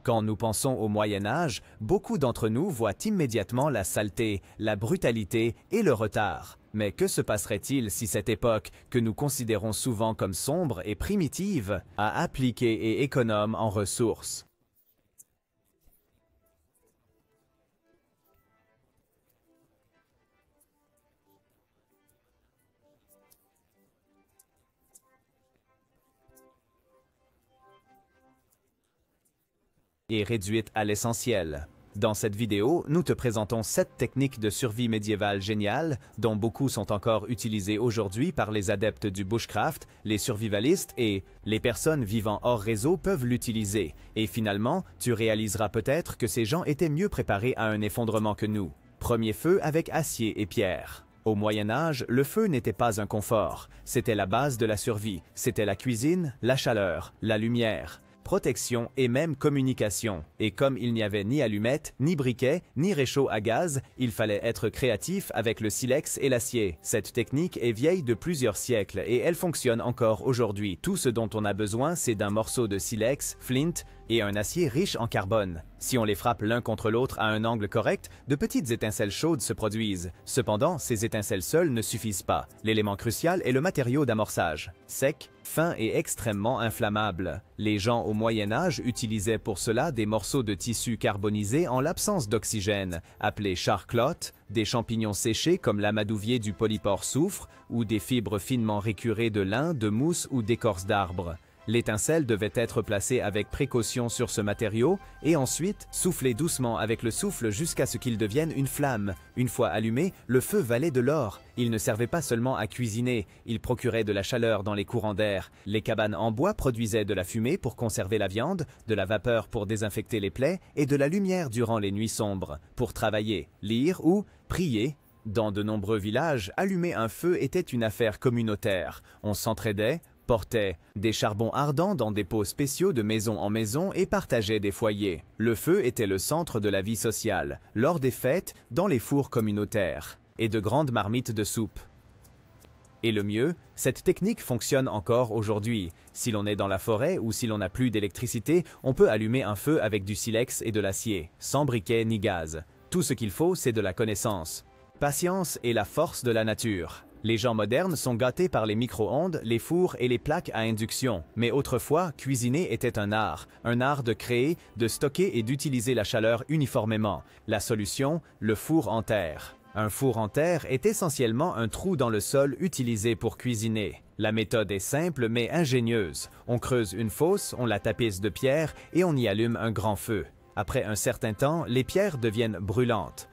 Quand nous pensons au Moyen Âge, beaucoup d'entre nous voient immédiatement la saleté, la brutalité et le retard. Mais que se passerait-il si cette époque, que nous considérons souvent comme sombre et primitive, a appliquée et économe en ressources? Et réduite à l'essentiel. Dans cette vidéo, nous te présentons 7 techniques de survie médiévale géniales, dont beaucoup sont encore utilisées aujourd'hui par les adeptes du bushcraft, les survivalistes et les personnes vivant hors réseau peuvent l'utiliser. Et finalement, tu réaliseras peut-être que ces gens étaient mieux préparés à un effondrement que nous. Premier feu avec acier et pierre. Au Moyen Âge, le feu n'était pas un confort. C'était la base de la survie. C'était la cuisine, la chaleur, la lumière, protection et même communication. Et comme il n'y avait ni allumettes, ni briquets, ni réchaud à gaz, il fallait être créatif avec le silex et l'acier. Cette technique est vieille de plusieurs siècles et elle fonctionne encore aujourd'hui. Tout ce dont on a besoin, c'est d'un morceau de silex, flint et un acier riche en carbone. Si on les frappe l'un contre l'autre à un angle correct, de petites étincelles chaudes se produisent. Cependant, ces étincelles seules ne suffisent pas. L'élément crucial est le matériau d'amorçage. Sec, fin et extrêmement inflammable. Les gens au Moyen Âge utilisaient pour cela des morceaux de tissu carbonisé en l'absence d'oxygène, appelés charclotes, des champignons séchés comme l'amadouvier du polypore soufre ou des fibres finement récurées de lin, de mousse ou d'écorce d'arbre. L'étincelle devait être placée avec précaution sur ce matériau et ensuite soufflée doucement avec le souffle jusqu'à ce qu'il devienne une flamme. Une fois allumé, le feu valait de l'or. Il ne servait pas seulement à cuisiner, il procurait de la chaleur dans les courants d'air. Les cabanes en bois produisaient de la fumée pour conserver la viande, de la vapeur pour désinfecter les plaies et de la lumière durant les nuits sombres, pour travailler, lire ou prier. Dans de nombreux villages, allumer un feu était une affaire communautaire. On s'entraidait, portait des charbons ardents dans des pots spéciaux de maison en maison et partageait des foyers. Le feu était le centre de la vie sociale, lors des fêtes, dans les fours communautaires, et de grandes marmites de soupe. Et le mieux, cette technique fonctionne encore aujourd'hui. Si l'on est dans la forêt ou si l'on n'a plus d'électricité, on peut allumer un feu avec du silex et de l'acier, sans briquet ni gaz. Tout ce qu'il faut, c'est de la connaissance. Patience et la force de la nature. Les gens modernes sont gâtés par les micro-ondes, les fours et les plaques à induction. Mais autrefois, cuisiner était un art de créer, de stocker et d'utiliser la chaleur uniformément. La solution, le four en terre. Un four en terre est essentiellement un trou dans le sol utilisé pour cuisiner. La méthode est simple mais ingénieuse. On creuse une fosse, on la tapisse de pierre et on y allume un grand feu. Après un certain temps, les pierres deviennent brûlantes.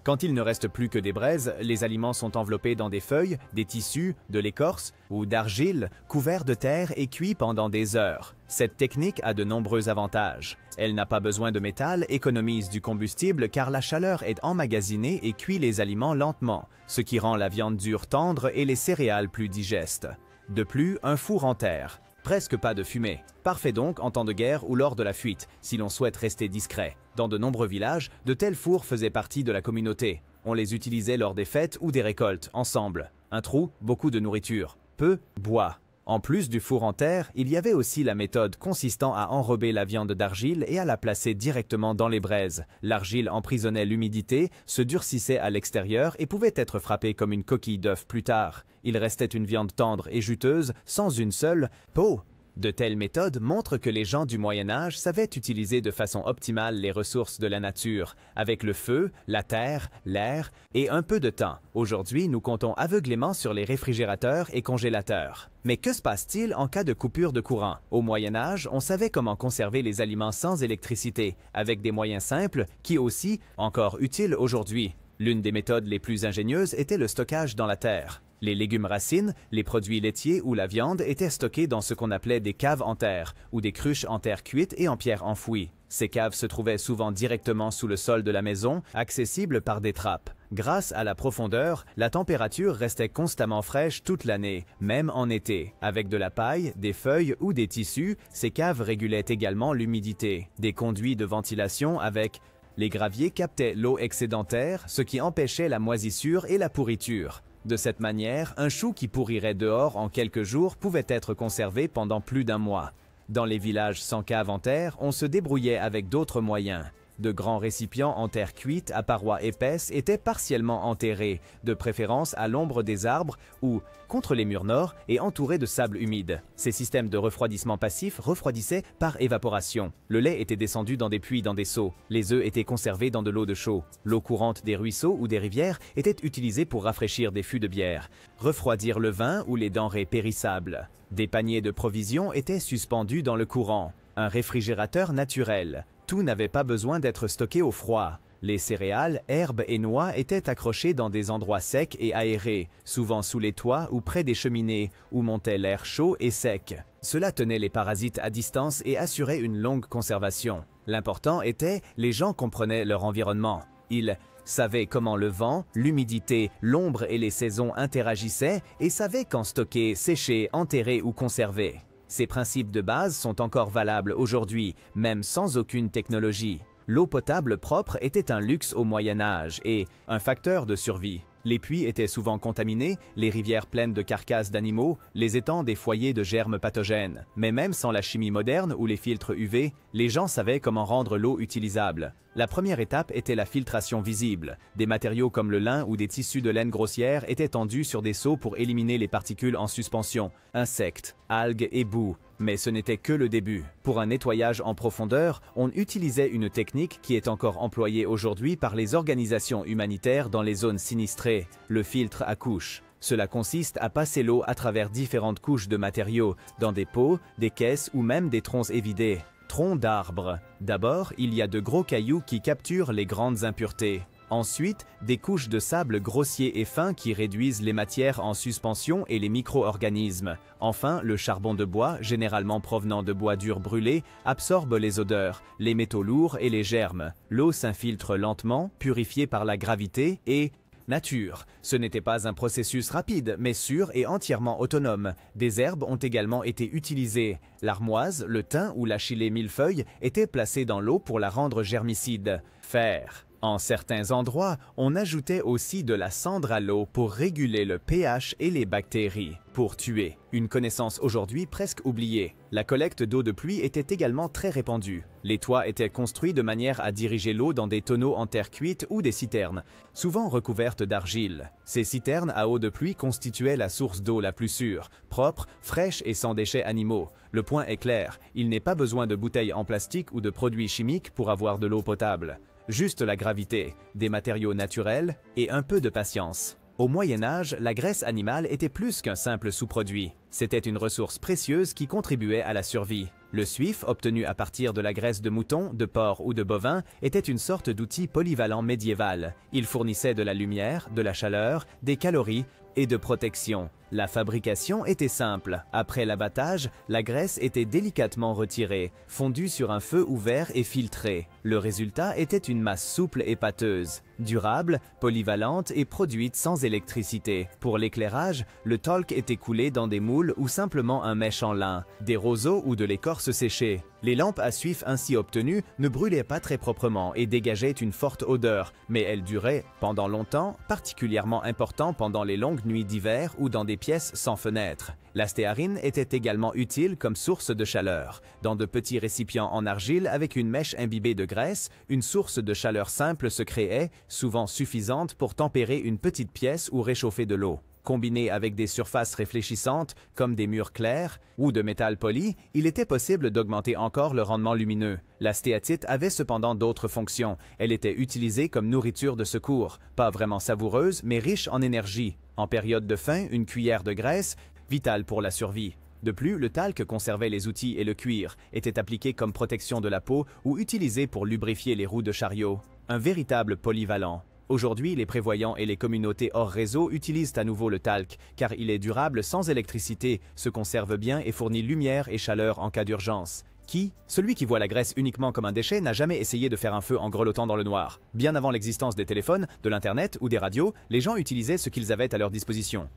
Quand il ne reste plus que des braises, les aliments sont enveloppés dans des feuilles, des tissus, de l'écorce ou d'argile, couverts de terre et cuits pendant des heures. Cette technique a de nombreux avantages. Elle n'a pas besoin de métal, économise du combustible car la chaleur est emmagasinée et cuit les aliments lentement, ce qui rend la viande dure tendre et les céréales plus digestes. De plus, un four en terre. Presque pas de fumée. Parfait donc en temps de guerre ou lors de la fuite, si l'on souhaite rester discret. Dans de nombreux villages, de tels fours faisaient partie de la communauté. On les utilisait lors des fêtes ou des récoltes, ensemble. Un trou, beaucoup de nourriture. Peu, bois. En plus du four en terre, il y avait aussi la méthode consistant à enrober la viande d'argile et à la placer directement dans les braises. L'argile emprisonnait l'humidité, se durcissait à l'extérieur et pouvait être frappée comme une coquille d'œuf plus tard. Il restait une viande tendre et juteuse, sans une seule peau. De telles méthodes montrent que les gens du Moyen Âge savaient utiliser de façon optimale les ressources de la nature, avec le feu, la terre, l'air et un peu de temps. Aujourd'hui, nous comptons aveuglément sur les réfrigérateurs et congélateurs. Mais que se passe-t-il en cas de coupure de courant? Au Moyen Âge, on savait comment conserver les aliments sans électricité, avec des moyens simples qui aussi, encore utiles aujourd'hui. L'une des méthodes les plus ingénieuses était le stockage dans la terre. Les légumes racines, les produits laitiers ou la viande étaient stockés dans ce qu'on appelait des caves en terre, ou des cruches en terre cuite et en pierre enfouie. Ces caves se trouvaient souvent directement sous le sol de la maison, accessibles par des trappes. Grâce à la profondeur, la température restait constamment fraîche toute l'année, même en été. Avec de la paille, des feuilles ou des tissus, ces caves régulaient également l'humidité. Des conduits de ventilation avec les graviers captaient l'eau excédentaire, ce qui empêchait la moisissure et la pourriture. De cette manière, un chou qui pourrirait dehors en quelques jours pouvait être conservé pendant plus d'un mois. Dans les villages sans cave en terre, on se débrouillait avec d'autres moyens. De grands récipients en terre cuite à parois épaisses étaient partiellement enterrés, de préférence à l'ombre des arbres ou contre les murs nord et entourés de sable humide. Ces systèmes de refroidissement passif refroidissaient par évaporation. Le lait était descendu dans des puits dans des seaux. Les œufs étaient conservés dans de l'eau de chaux. L'eau courante des ruisseaux ou des rivières était utilisée pour rafraîchir des fûts de bière, refroidir le vin ou les denrées périssables. Des paniers de provisions étaient suspendus dans le courant. Un réfrigérateur naturel. Tout n'avait pas besoin d'être stocké au froid. Les céréales, herbes et noix étaient accrochés dans des endroits secs et aérés, souvent sous les toits ou près des cheminées, où montait l'air chaud et sec. Cela tenait les parasites à distance et assurait une longue conservation. L'important était, les gens comprenaient leur environnement. Ils savaient comment le vent, l'humidité, l'ombre et les saisons interagissaient et savaient quand stocker, sécher, enterrer ou conserver. Ces principes de base sont encore valables aujourd'hui, même sans aucune technologie. L'eau potable propre était un luxe au Moyen Âge et un facteur de survie. Les puits étaient souvent contaminés, les rivières pleines de carcasses d'animaux, les étangs des foyers de germes pathogènes. Mais même sans la chimie moderne ou les filtres UV, les gens savaient comment rendre l'eau utilisable. La première étape était la filtration visible. Des matériaux comme le lin ou des tissus de laine grossière étaient tendus sur des seaux pour éliminer les particules en suspension, insectes, algues et boue. Mais ce n'était que le début. Pour un nettoyage en profondeur, on utilisait une technique qui est encore employée aujourd'hui par les organisations humanitaires dans les zones sinistrées, le filtre à couches. Cela consiste à passer l'eau à travers différentes couches de matériaux, dans des pots, des caisses ou même des troncs évidés. Troncs d'arbres. D'abord, il y a de gros cailloux qui capturent les grandes impuretés. Ensuite, des couches de sable grossier et fin qui réduisent les matières en suspension et les micro-organismes. Enfin, le charbon de bois, généralement provenant de bois dur brûlé, absorbe les odeurs, les métaux lourds et les germes. L'eau s'infiltre lentement, purifiée par la gravité et nature. Ce n'était pas un processus rapide, mais sûr et entièrement autonome. Des herbes ont également été utilisées. L'armoise, le thym ou l'achillée millefeuille étaient placés dans l'eau pour la rendre germicide. Fer. En certains endroits, on ajoutait aussi de la cendre à l'eau pour réguler le pH et les bactéries, pour tuer. Une connaissance aujourd'hui presque oubliée. La collecte d'eau de pluie était également très répandue. Les toits étaient construits de manière à diriger l'eau dans des tonneaux en terre cuite ou des citernes, souvent recouvertes d'argile. Ces citernes à eau de pluie constituaient la source d'eau la plus sûre, propre, fraîche et sans déchets animaux. Le point est clair, il n'est pas besoin de bouteilles en plastique ou de produits chimiques pour avoir de l'eau potable. Juste la gravité, des matériaux naturels et un peu de patience. Au Moyen Âge, la graisse animale était plus qu'un simple sous-produit. C'était une ressource précieuse qui contribuait à la survie. Le suif, obtenu à partir de la graisse de mouton, de porc ou de bovin, était une sorte d'outil polyvalent médiéval. Il fournissait de la lumière, de la chaleur, des calories et de protection. La fabrication était simple. Après l'abattage, la graisse était délicatement retirée, fondue sur un feu ouvert et filtrée. Le résultat était une masse souple et pâteuse, durable, polyvalente et produite sans électricité. Pour l'éclairage, le talc était coulé dans des moules ou simplement un mèche en lin, des roseaux ou de l'écorce séchée. Les lampes à suif ainsi obtenues ne brûlaient pas très proprement et dégageaient une forte odeur, mais elles duraient pendant longtemps, particulièrement important pendant les longues nuits d'hiver ou dans des pièces sans fenêtres. La stéarine était également utile comme source de chaleur. Dans de petits récipients en argile avec une mèche imbibée de graisse, une source de chaleur simple se créait, souvent suffisante pour tempérer une petite pièce ou réchauffer de l'eau. Combiné avec des surfaces réfléchissantes, comme des murs clairs ou de métal poli, il était possible d'augmenter encore le rendement lumineux. La stéatite avait cependant d'autres fonctions. Elle était utilisée comme nourriture de secours, pas vraiment savoureuse, mais riche en énergie. En période de faim, une cuillère de graisse, vitale pour la survie. De plus, le talc conservait les outils et le cuir, était appliqué comme protection de la peau ou utilisé pour lubrifier les roues de chariot. Un véritable polyvalent. Aujourd'hui, les prévoyants et les communautés hors réseau utilisent à nouveau le talc, car il est durable sans électricité, se conserve bien et fournit lumière et chaleur en cas d'urgence. Celui qui voit la graisse uniquement comme un déchet n'a jamais essayé de faire un feu en grelottant dans le noir. Bien avant l'existence des téléphones, de l'internet ou des radios, les gens utilisaient ce qu'ils avaient à leur disposition.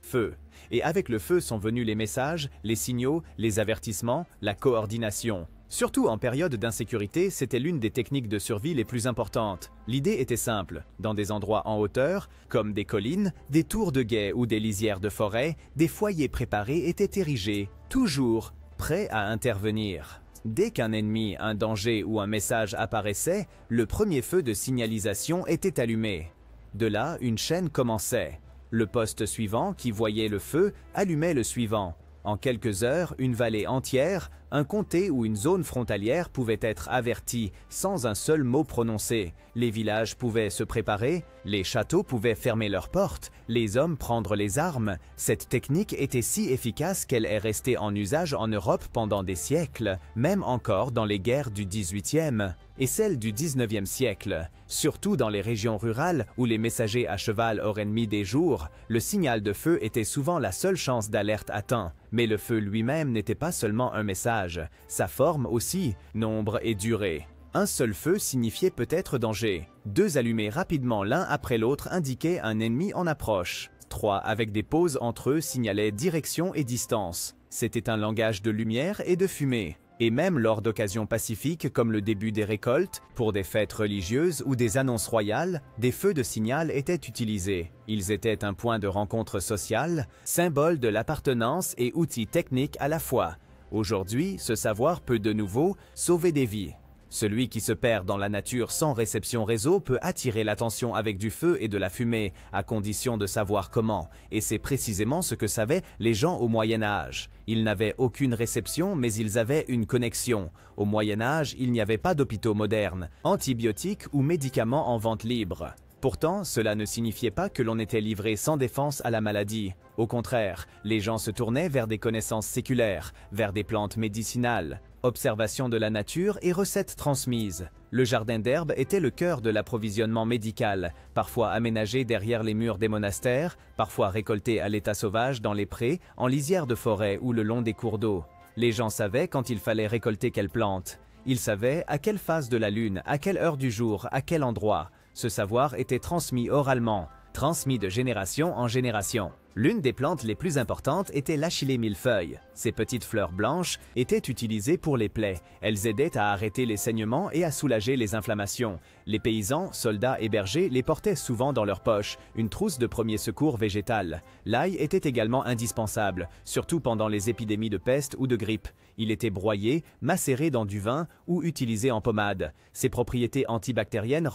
Feu. Et avec le feu sont venus les messages, les signaux, les avertissements, la coordination. Surtout en période d'insécurité, c'était l'une des techniques de survie les plus importantes. L'idée était simple. Dans des endroits en hauteur, comme des collines, des tours de guet ou des lisières de forêt, des foyers préparés étaient érigés, toujours prêts à intervenir. Dès qu'un ennemi, un danger ou un message apparaissait, le premier feu de signalisation était allumé. De là, une chaîne commençait. Le poste suivant, qui voyait le feu, allumait le suivant. En quelques heures, une vallée entière, un comté ou une zone frontalière pouvait être avertie sans un seul mot prononcé. Les villages pouvaient se préparer, les châteaux pouvaient fermer leurs portes, les hommes prendre les armes. Cette technique était si efficace qu'elle est restée en usage en Europe pendant des siècles, même encore dans les guerres du XVIIIe et celles du XIXe siècle. Surtout dans les régions rurales où les messagers à cheval auraient mis des jours, le signal de feu était souvent la seule chance d'alerte à temps. Mais le feu lui-même n'était pas seulement un message, sa forme aussi, nombre et durée. Un seul feu signifiait peut-être danger. 2 allumés rapidement l'un après l'autre indiquaient un ennemi en approche. 3 avec des pauses entre eux signalaient direction et distance. C'était un langage de lumière et de fumée. Et même lors d'occasions pacifiques comme le début des récoltes, pour des fêtes religieuses ou des annonces royales, des feux de signal étaient utilisés. Ils étaient un point de rencontre sociale, symbole de l'appartenance et outil technique à la fois. Aujourd'hui, ce savoir peut de nouveau sauver des vies. Celui qui se perd dans la nature sans réception réseau peut attirer l'attention avec du feu et de la fumée, à condition de savoir comment. Et c'est précisément ce que savaient les gens au Moyen Âge. Ils n'avaient aucune réception, mais ils avaient une connexion. Au Moyen Âge, il n'y avait pas d'hôpitaux modernes, antibiotiques ou médicaments en vente libre. Pourtant, cela ne signifiait pas que l'on était livré sans défense à la maladie. Au contraire, les gens se tournaient vers des connaissances séculaires, vers des plantes médicinales, observation de la nature et recettes transmises. Le jardin d'herbe était le cœur de l'approvisionnement médical, parfois aménagé derrière les murs des monastères, parfois récolté à l'état sauvage dans les prés, en lisière de forêt ou le long des cours d'eau. Les gens savaient quand il fallait récolter quelle plante. Ils savaient à quelle phase de la lune, à quelle heure du jour, à quel endroit. Ce savoir était transmis oralement, transmis de génération en génération. L'une des plantes les plus importantes était l'achillée millefeuille. Ces petites fleurs blanches étaient utilisées pour les plaies. Elles aidaient à arrêter les saignements et à soulager les inflammations. Les paysans, soldats et bergers les portaient souvent dans leur poche, une trousse de premier secours végétal. L'ail était également indispensable, surtout pendant les épidémies de peste ou de grippe. Il était broyé, macéré dans du vin ou utilisé en pommade. Ses propriétés antibactériennes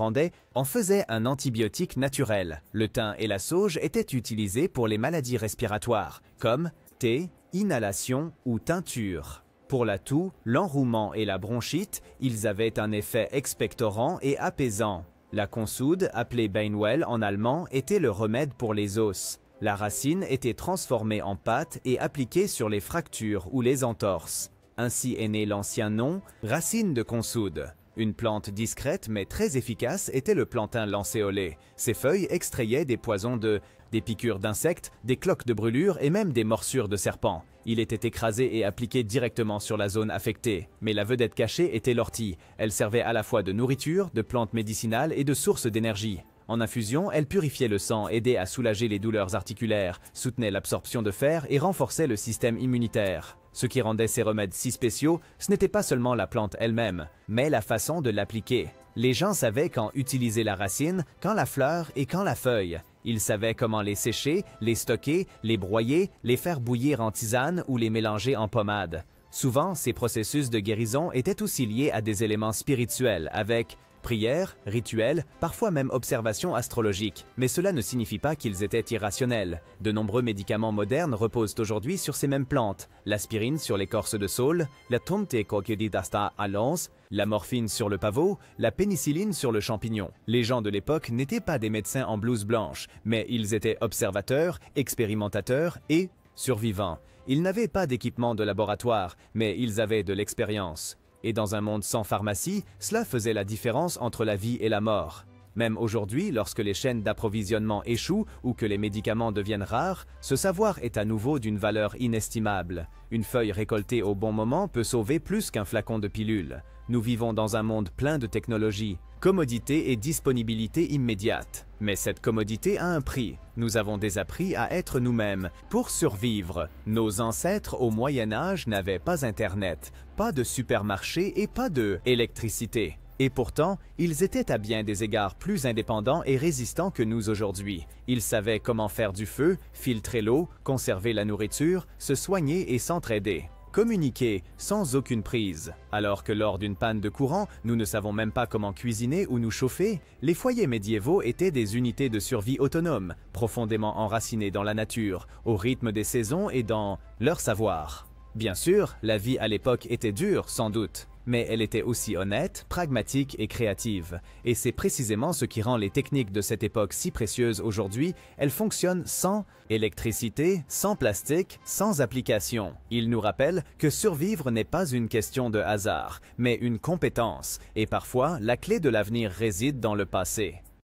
en faisaient un antibiotique naturel. Le thym et la sauge étaient utilisés pour les maladies respiratoires, comme thé, inhalation ou teinture. Pour la toux, l'enrouement et la bronchite, ils avaient un effet expectorant et apaisant. La consoude, appelée Beinwell en allemand, était le remède pour les os. La racine était transformée en pâte et appliquée sur les fractures ou les entorses. Ainsi est né l'ancien nom, racine de consoude. Une plante discrète mais très efficace était le plantain lancéolé. Ses feuilles extrayaient des poisons des piqûres d'insectes, des cloques de brûlure et même des morsures de serpents. Il était écrasé et appliqué directement sur la zone affectée. Mais la vedette cachée était l'ortie. Elle servait à la fois de nourriture, de plante médicinale et de source d'énergie. En infusion, elle purifiait le sang, aidait à soulager les douleurs articulaires, soutenait l'absorption de fer et renforçait le système immunitaire. Ce qui rendait ces remèdes si spéciaux, ce n'était pas seulement la plante elle-même, mais la façon de l'appliquer. Les gens savaient quand utiliser la racine, quand la fleur et quand la feuille. Ils savaient comment les sécher, les stocker, les broyer, les faire bouillir en tisane ou les mélanger en pommade. Souvent, ces processus de guérison étaient aussi liés à des éléments spirituels avec prières, rituels, parfois même observations astrologiques. Mais cela ne signifie pas qu'ils étaient irrationnels. De nombreux médicaments modernes reposent aujourd'hui sur ces mêmes plantes. L'aspirine sur l'écorce de saule, la tomte-coquididasta à l'anse, la morphine sur le pavot, la pénicilline sur le champignon. Les gens de l'époque n'étaient pas des médecins en blouse blanche, mais ils étaient observateurs, expérimentateurs et survivants. Ils n'avaient pas d'équipement de laboratoire, mais ils avaient de l'expérience. Et dans un monde sans pharmacie, cela faisait la différence entre la vie et la mort. Même aujourd'hui, lorsque les chaînes d'approvisionnement échouent ou que les médicaments deviennent rares, ce savoir est à nouveau d'une valeur inestimable. Une feuille récoltée au bon moment peut sauver plus qu'un flacon de pilule. Nous vivons dans un monde plein de technologies, Commodité et disponibilité immédiate. Mais cette commodité a un prix. Nous avons désappris à être nous-mêmes pour survivre. Nos ancêtres au Moyen Âge n'avaient pas Internet, pas de supermarché et pas d'électricité. Et pourtant, ils étaient à bien des égards plus indépendants et résistants que nous aujourd'hui. Ils savaient comment faire du feu, filtrer l'eau, conserver la nourriture, se soigner et s'entraider. Communiquer sans aucune prise. Alors que lors d'une panne de courant, nous ne savons même pas comment cuisiner ou nous chauffer, les foyers médiévaux étaient des unités de survie autonomes, profondément enracinées dans la nature, au rythme des saisons et dans leur savoir. Bien sûr, la vie à l'époque était dure, sans doute, mais elle était aussi honnête, pragmatique et créative. Et c'est précisément ce qui rend les techniques de cette époque si précieuses aujourd'hui. Elles fonctionnent sans électricité, sans plastique, sans application. Il nous rappelle que survivre n'est pas une question de hasard, mais une compétence. Et parfois, la clé de l'avenir réside dans le passé.